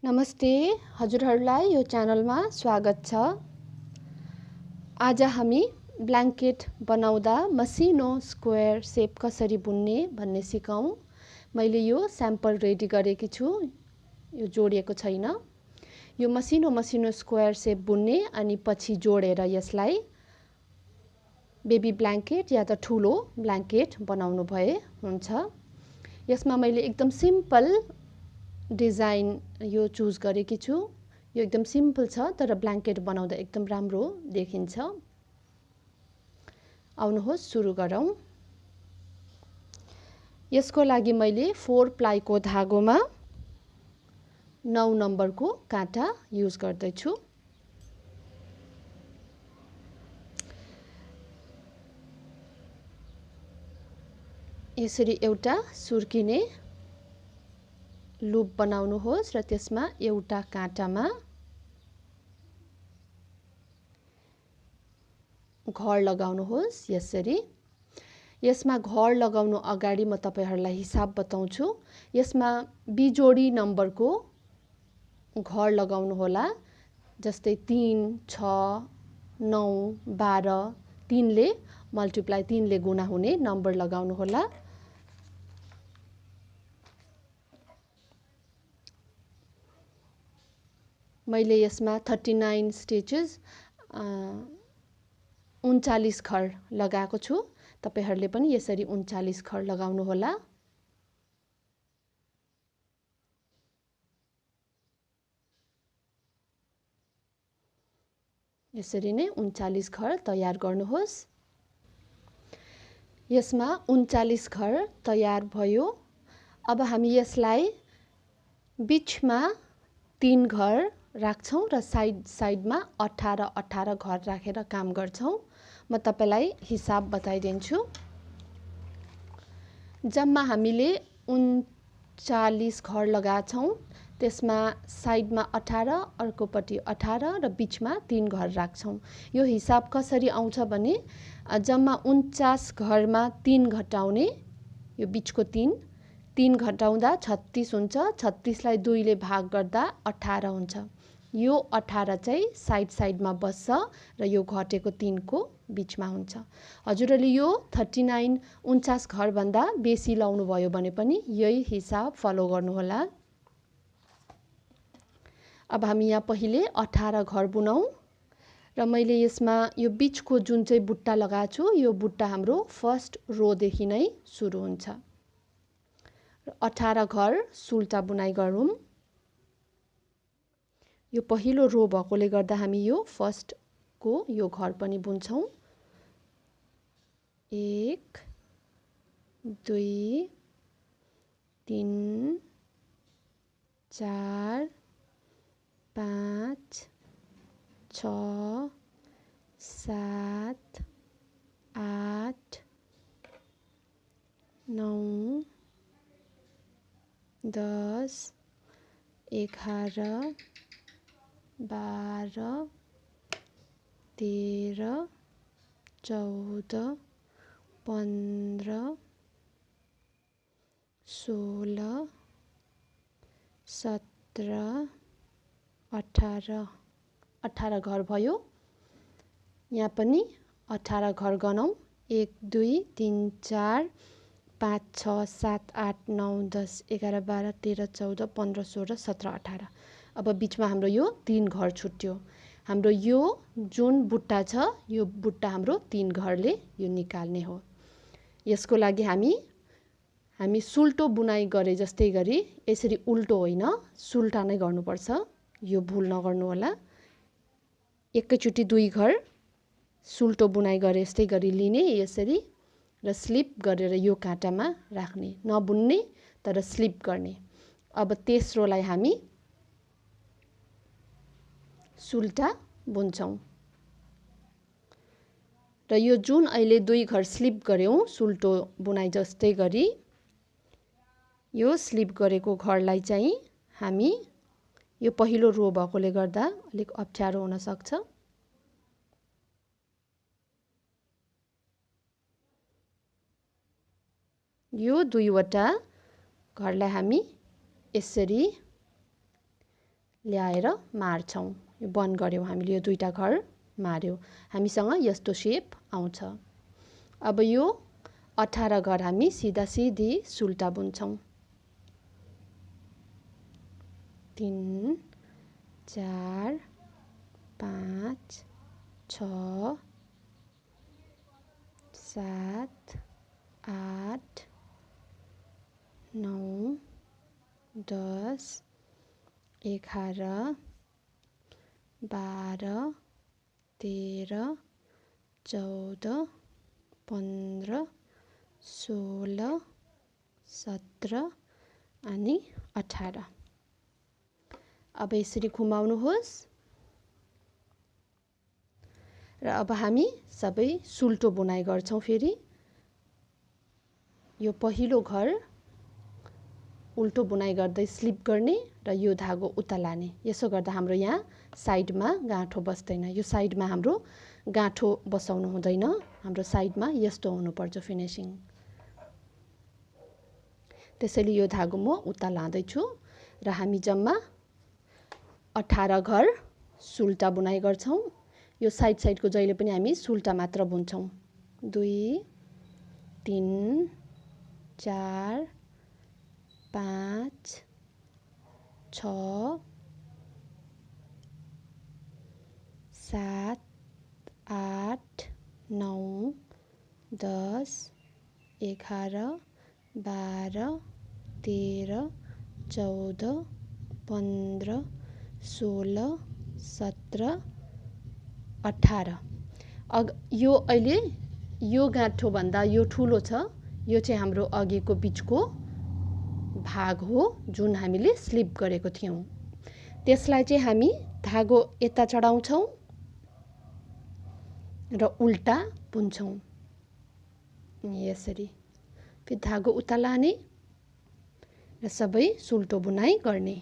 नमस्ते, हजुरहरूलाई यो च्यानलमा स्वागत छ। आज हामी ब्ल्याङ्केट बनाउँदा मसिनो स्क्वायर सेप कसरी बुन्ने भन्ने सिकौँ। मैले यो स्याम्पल रेडी गरेकी छु, यो जोडिएको छैन। यो मसिनो स्क्वायर सेप बुन्ने अनि पछि जोडेर यसलाई बेबी ब्ल्याङ्केट या त ठुलो ब्ल्याङ्केट बनाउनु भए हुन्छ। यसमा मैले एकदम सिम्पल डिजाइन यो चुज गरेकी छु। यो एकदम सिम्पल छ तर ब्ल्याङ्केट बनाउँदा एकदम राम्रो देखिन्छ। आउनुहोस् सुरु गरौँ। यसको लागि मैले 4 प्लाईको धागोमा 9 नम्बरको काँटा युज गर्दैछु। यसरी एउटा सुर्किने लुप बनाउनुहोस् र त्यसमा एउटा काँटामा घर लगाउनुहोस्। यसरी यसमा घर लगाउनु अगाडि म तपाईहरुलाई हिसाब बताउँछु। यसमा बिजोडी नम्बरको घर लगाउनु होला। जस्तै 3, 6, 9, 12 3 ले मल्टिप्लाई 3 ले गुणा हुने नम्बर लगाउनु होला। मैले यसमा 39 स्टिचेस 39 खर लगाएको छु। तपाईहरुले पनि यसरी 39 खर लगाउनु होला। यसरी नै 39 खर तयार गर्नुहोस्। यसमा 39 खर तयार भयो। अब हामी यसलाई बीचमा 3 घर राख्छौं र साइडमा 18 घर राखेर काम गर्छौं। म तपाईलाई हिसाब बताइदिन्छु। जम्मा हामीले 39 घर लगाछौं। त्यसमा साइडमा 18, अर्कोपट्टि 18 र बीचमा 3 घर राख्छौं। यो हिसाब कसरी आउँछ भने जम्मा 49 घरमा 3 घटाउने, यो बीचको 3 घटाउँदा 36 हुन्छ। 36 लाई 2 ले भाग गर्दा 18 हुन्छ। यो 18 चाहिँ साइडमा बस्छ र यो घटेको 3 को बीचमा हुन्छ। हजुरले यो 39 49 घर भन्दा बेसी लाउनु भयो भने पनि यही हिसाब फलो गर्नु होला। अब हामी यहाँ पहिले 18 घर बुनौं र मैले यसमा यो बीचको जुन चाहिँ बुट्टा लगाएको छु, यो बुट्टा हाम्रो फर्स्ट रो देखि नै सुरु हुन्छ। 18 घर सुल्टा बुनाई गरौँ। यो पहिलो रो भएकोले गर्दा हामी यो फर्स्ट को यो घर पनि बुन्छौं। 1 2 3 4 5 6 7 8 9 10 11 12 13 14 15 16 17 18 घर भयो। यहाँ पनि 18 घर गनौं। 1 2 3 4 5 6 7 8 9 10 11 12 13 14 15 16 17 18। अब बीचमा हाम्रो यो 3 घर छुट्यो। हाम्रो यो जुन बुट्टा छ, यो बुट्टा हाम्रो 3 घरले यो निकाल्ने हो। यसको लागि हामी सुल्टो बुनाई गरे जस्तै गरी यसरी उल्टो होइन, सुल्टा नै गर्नुपर्छ। यो भुल नगर्नु होला। एकैचोटी 2 घर सुल्टो बुनाई गरे जस्तै गरी लिने यसरी र स्लिप गरेर यो काँटामा राख्ने, नबुन्ने तर स्लिप गर्ने। अब तेस्रोलाई हामी सुल्टा बुन्छौं र यो जुन अहिले 2 घर स्लिप गर्यौं सुल्टो बुनाई जस्तै गरी, यो स्लिप गरेको घरलाई चाहिँ हामी यो पहिलो रो भएकोले गर्दा अलिक अप्ठ्यारो हुन सक्छ। यो 2 वटा घरलाई हामी यसरी ल्याएर मार्छौँ। यो बन्द गऱ्यौँ हामीले, यो दुईटा घर मार्यौँ, हामीसँग यस्तो सेप आउँछ। अब यो 18 घर हामी सिधा सिधी सुल्टा बुन्छौँ। 3 4 5 6 7 8 9 10 11 12 13 14 15 16 17 अनि 18। अब यसरी घुमाउनुहोस् र अब हामी सबै सुल्टो बुनाइ गर्छौं। फेरि यो पहिलो घर उल्टो बुनाइ गर्दै स्लिप गर्ने र यो धागो उता लाने। यसो गर्दा हाम्रो यहाँ साइडमा गाँठो बस्दैन। यो साइडमा हाम्रो गाँठो बसाउनु हुँदैन, हाम्रो साइडमा यस्तो हुनुपर्छ फिनिशिङ। त्यसैले यो धागो म उता लाँदै छु र हामी जम्मा 18 घर सुल्टा बुनाइ गर्छौं। यो साइड साइडको जहिले पनि हामी सुल्टा मात्र बुन्छौं। 2 3 4 5 6 7 8 9 10 11 12 13 14 15 16 17 18। यो अहिले यो गाँठो भन्दा यो ठुलो छ। यो चाहिँ हाम्रो अघिको बीचको भाग हो जुन हामीले स्लिप गरेको थियौं। त्यसलाई चाहिँ हामी धागो यता चढाउँछौं र उल्टा बुन्छौं यसरी। फेरि धागो उता लाने र सबै सुल्टो बुनाइ गर्ने।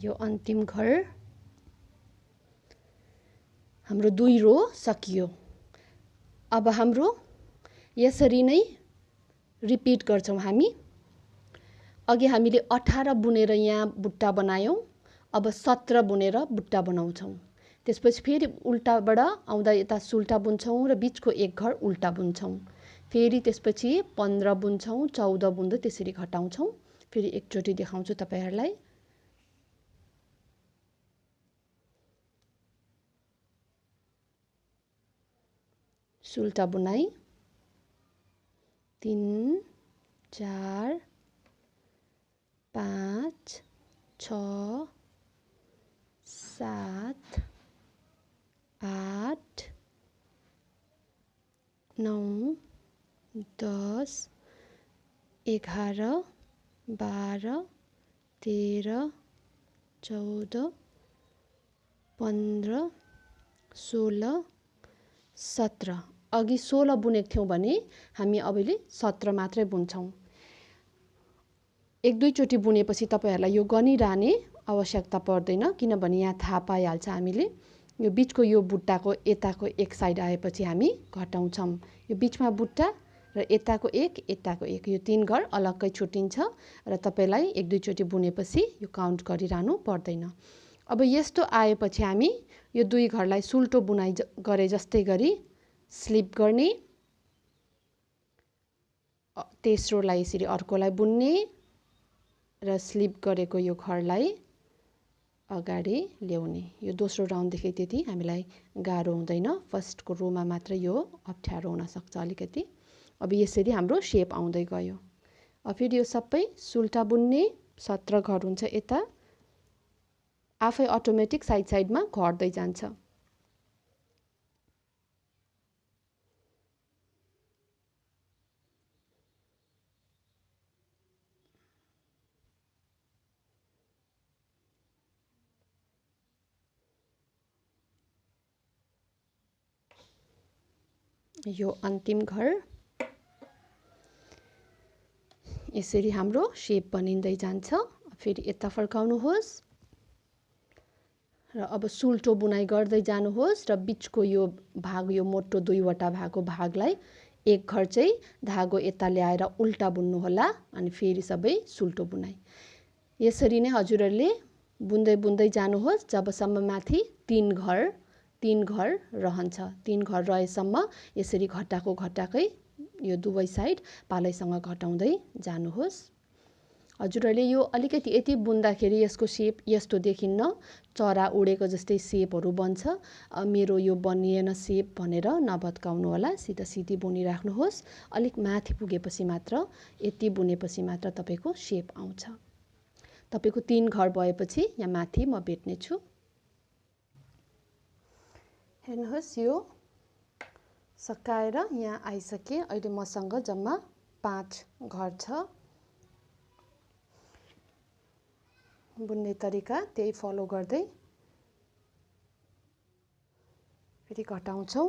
यो अन्तिम घर हाम्रो 2 रो सकियो। अब हाम्रो यसरी नै रिपिट गर्छौं हामी। अघि हामीले 18 बुनेर यहाँ बुट्टा बनायौं, अब 17 बुनेर बुट्टा बनाउँछौं। त्यसपछि फेरि उल्टाबाट आउँदा यता सुल्टा बुन्छौं र बीचको एक घर उल्टा बुन्छौं। फेरि त्यसपछि 15 बुन्छौं, 14 बुन्दै त्यसरी घटाउँछौं। फेरि एकचोटी देखाउँछु तपाईहरुलाई। सुल्टा बुनाइ 3 4 5 6 7 8 9 10 11 12 13 14 15 16 17। अघि 16 बुनेको थियौं भने हामी अहिले 17 मात्रै बुन्छौं। एक दुई चोटी बुनेपछि तपाईहरुलाई यो गनिरहने आवश्यकता पर्दैन, किनभने यहाँ थाहा पाइहाल्छ हामीले। यो बीचको यो बुट्टाको यताको एक साइड आएपछि हामी घटाउँछौं। यो बीचमा बुट्टा र यताको एक यो 3 घर अलग्गै छुटिन्छ र तपाईलाई एक दुई चोटी बुनेपछि यो काउन्ट गरिरहनु पर्दैन। अब यस्तो आएपछि हामी यो 2 घरलाई सुल्टो बुनाइ गरे जस्तै गरी स्लिप गर्ने, तेस्रोलाई यसरी अर्कोलाई बुन्ने र स्लिप गरेको यो घरलाई अगाडि ल्याउने। यो दोस्रो राउन्डदेखि त्यति हामीलाई गाह्रो हुँदैन, फर्स्टको रोमा मात्र यो अप्ठ्यारो हुन सक्छ अलिकति। अब यसरी हाम्रो शेप आउँदै गयो। अब फेरि यो सबै सुल्टा बुन्ने, 17 घर हुन्छ यता, आफै अटोमेटिक साइड साइडमा घट्दै जान्छ। यो अन्तिम घर। यसरी हाम्रो शेप बनिँदै जान्छ। फेरि यता फर्काउनुहोस् र अब सुल्टो बुनाइ गर्दै जानुहोस् र बीचको यो भाग, यो मोटो दुईवटा भएको भागलाई एक घर चाहिँ धागो यता ल्याएर उल्टा बुन्नु होला अनि फेरि सबै सुल्टो बुनाइ। यसरी नै हजुरहरूले बुन्दै बुन्दै जानुहोस् जबसम्म माथि 3 घर रहन्छ। 3 घर रहेसम्म यसरी घटाकै यो दुवै साइड पालैसँग घटाउँदै जानुहोस्। हजुरहरूले यो अलिकति यति बुन्दाखेरि यसको शेप यस्तो देखिन्न, चरा उडेको जस्तै शेपहरू बन्छ। मेरो यो बनिएन शेप भनेर नभत्काउनु होला, सिधा सिधी बुनिराख्नुहोस्। अलिक माथि पुगेपछि मात्र, यति बुनेपछि मात्र तपाईको शेप आउँछ। तपाईको 3 घर भएपछि यहाँ माथि म बेट्ने छु। हेर्नुहोस् यो सकाएर यहाँ आइसके। अहिले मसँग जम्मा 5 घर छ। बुन्ने तरिका त्यही फलो गर्दै फेरि घटाउँछौँ।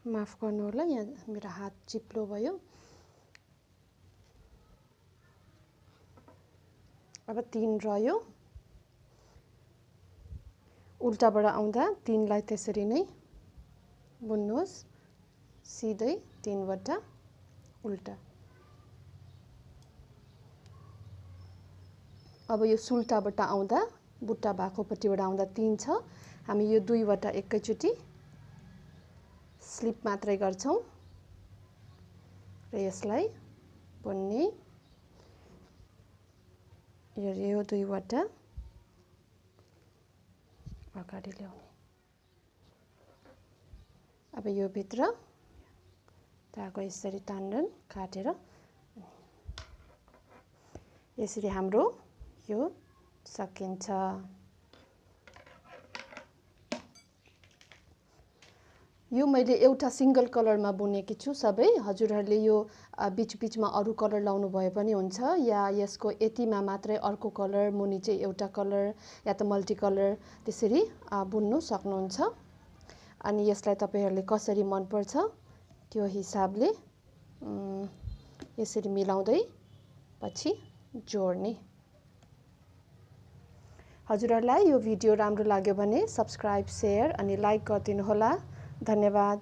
माफ गर्नु होला, यहाँ मेरो हात चिप्लो भयो। अब 3 रह्यो। उल्टाबाट आउँदा 3 लाई त्यसरी नै बुन्नुहोस्, सिधै 3 वटा उल्टा। अब यो सुल्टाबाट आउँदा, बुट्टा भएको पट्टिबाट आउँदा 3 छ। हामी यो 2 वटा एकैचोटि स्लिप मात्रै गर्छौं र यसलाई बुन्ने। यो 2 वटा अगाडि ल्याउने। अब यो भित्र धागो यसरी तान्डन काटेर यसरी हाम्रो यो सकिन्छ। यो मैले एउटा सिंगल कलरमा बुनेकी छु सबै। हजुरहरूले यो बीच बीचमा अरु कलर लाउनु भए पनि हुन्छ, या यसको यतिमा मात्रै अर्को कलर, मुनि चाहिँ एउटा कलर, या त मल्टी कलर त्यसरी बुन्नु सक्नुहुन्छ। अनि यसलाई तपाईहरुले कसरी मन पर्छ त्यो हिसाबले यसरी मिलाउँदै पछि जोड्ने। हजुरहरूलाई यो भिडियो राम्रो लाग्यो भने सब्स्क्राइब, शेयर अनि लाइक गरिदिनु होला। धन्यवाद।